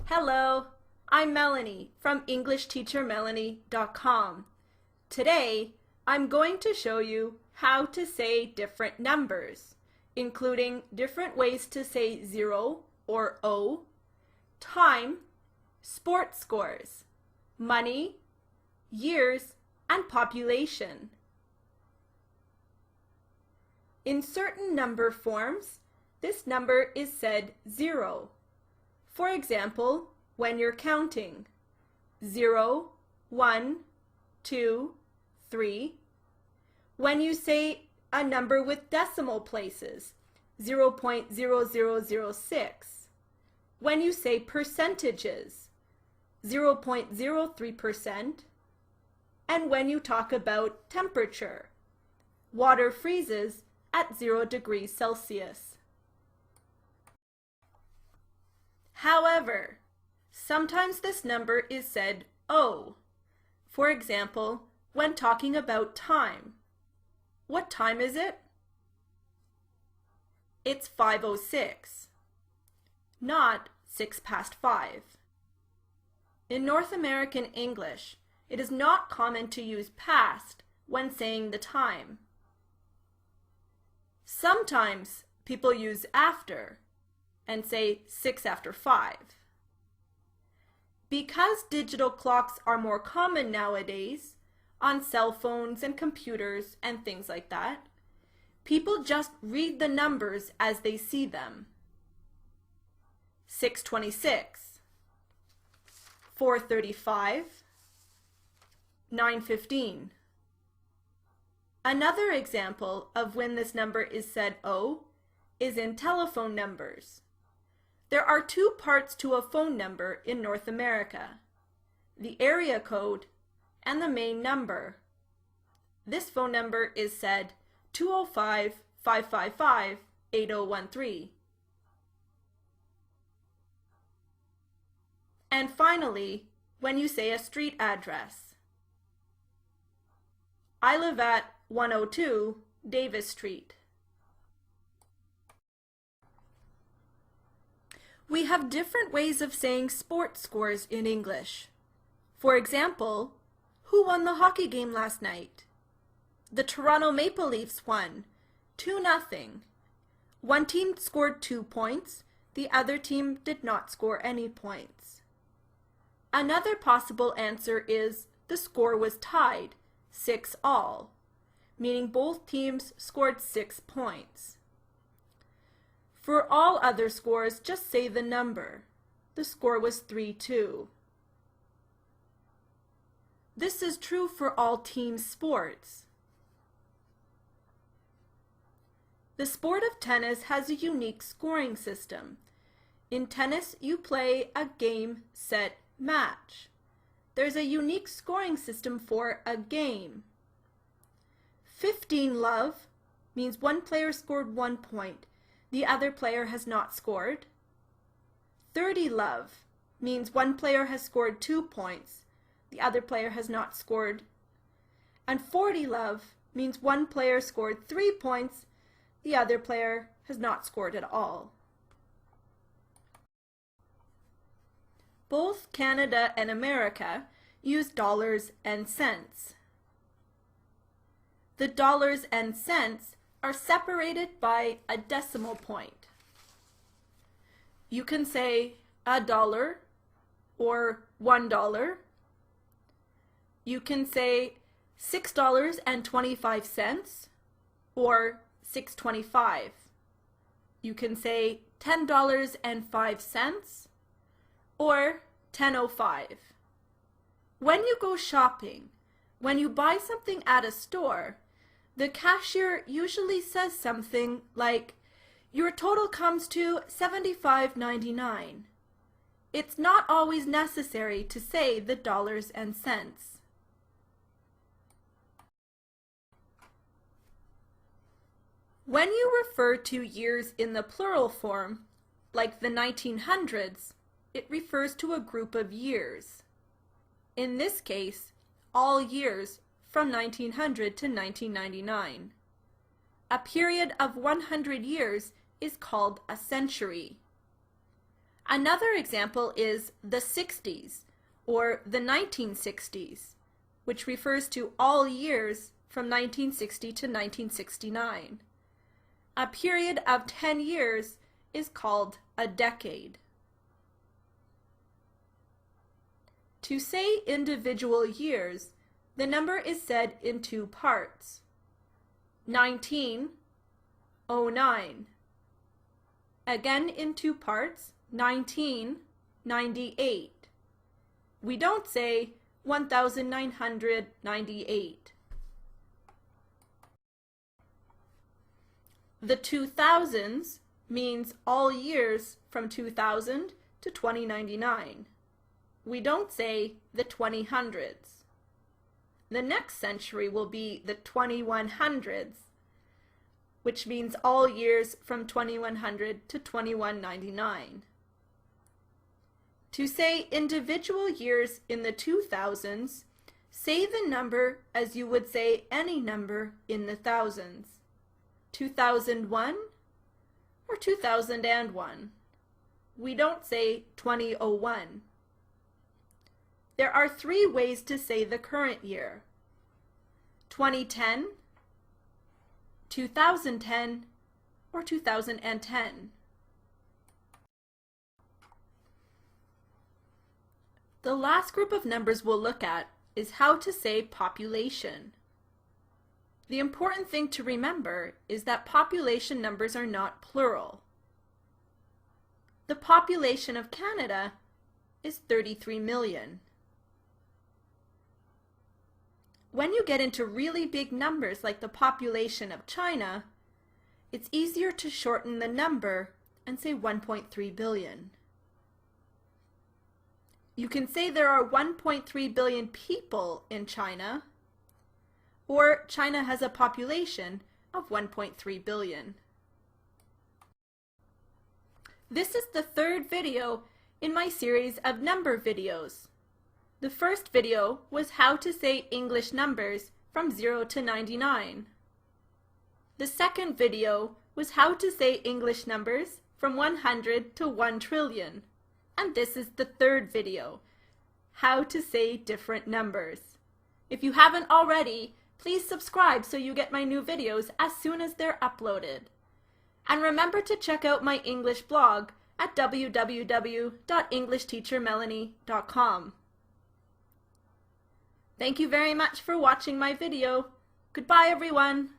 Hello, I'm Melanie from EnglishTeacherMelanie.com. Today, I'm going to show you how to say different numbers, including different ways to say 0 or O, time, sports scores, money, years, and population. In certain number forms, this number is said 0. For example, when you're counting 0, 1, 2, 3. When you say a number with decimal places, 0.0006. When you say percentages, 0.03%. And when you talk about temperature, water freezes at 0 degrees Celsius. However, sometimes this number is said O. For example, when talking about time. What time is it? It's 5:06, not 5:06. In North American English, it is not common to use past when saying the time. Sometimes people use after and say 5:06. Because digital clocks are more common nowadays, on cell phones and computers and things like that, people just read the numbers as they see them. 6:26, 4:35, 9:15. Another example of when this number is said O is in telephone numbers. There are two parts to a phone number in North America: the area code and the main number. This phone number is said 205-555-8013. And finally, when you say a street address. I live at 102 Davis Street. We have different ways of saying sports scores in English. For example, who won the hockey game last night? The Toronto Maple Leafs won 2-0. One team scored 2 points, the other team did not score any points. Another possible answer is the score was tied, 6-all, meaning both teams scored 6 points. For all other scores, just say the number. The score was 3-2. This is true for all team sports. The sport of tennis has a unique scoring system. In tennis, you play a game, set, match. There's a unique scoring system for a game. 15 love means one player scored 1 point. The other player has not scored. 30 love means one player has scored 2 points. The other player has not scored. And 40 love means one player scored 3 points. The other player has not scored at all. Both Canada and America use dollars and cents. The dollars and cents are separated by a decimal point. You can say $1 or $1. You can say $6.25 or $6.25. You can say $10.05 or $10.05. When you go shopping, when you buy something at a store, the cashier usually says something like, "Your total comes to $75.99. It's not always necessary to say the dollars and cents. When you refer to years in the plural form, like the 1900s, it refers to a group of years. In this case, all years from 1900 to 1999. A period of 100 years is called a century. Another example is the 60s, or the 1960s, which refers to all years from 1960 to 1969. A period of 10 years is called a decade. To say individual years, the number is said in two parts. 1909. Again in two parts, 1998. We don't say 1998. The 2000s means all years from 2000 to 2099. We don't say the 2000s. The next century will be the 2100s, which means all years from 2100 to 2199. To say individual years in the 2000s, say the number as you would say any number in the thousands. 2001 or 2001. We don't say 2001. There are three ways to say the current year: 2010, 2010, or 2010. The last group of numbers we'll look at is how to say population. The important thing to remember is that population numbers are not plural. The population of Canada is 33 million. When you get into really big numbers like the population of China, it's easier to shorten the number and say 1.3 billion. You can say there are 1.3 billion people in China, or China has a population of 1.3 billion. This is the third video in my series of number videos. The first video was how to say English numbers from 0 to 99. The second video was how to say English numbers from 100 to 1 trillion. And this is the third video, how to say different numbers. If you haven't already, please subscribe so you get my new videos as soon as they're uploaded. And remember to check out my English blog at www.englishteachermelanie.com. Thank you very much for watching my video. Goodbye, everyone.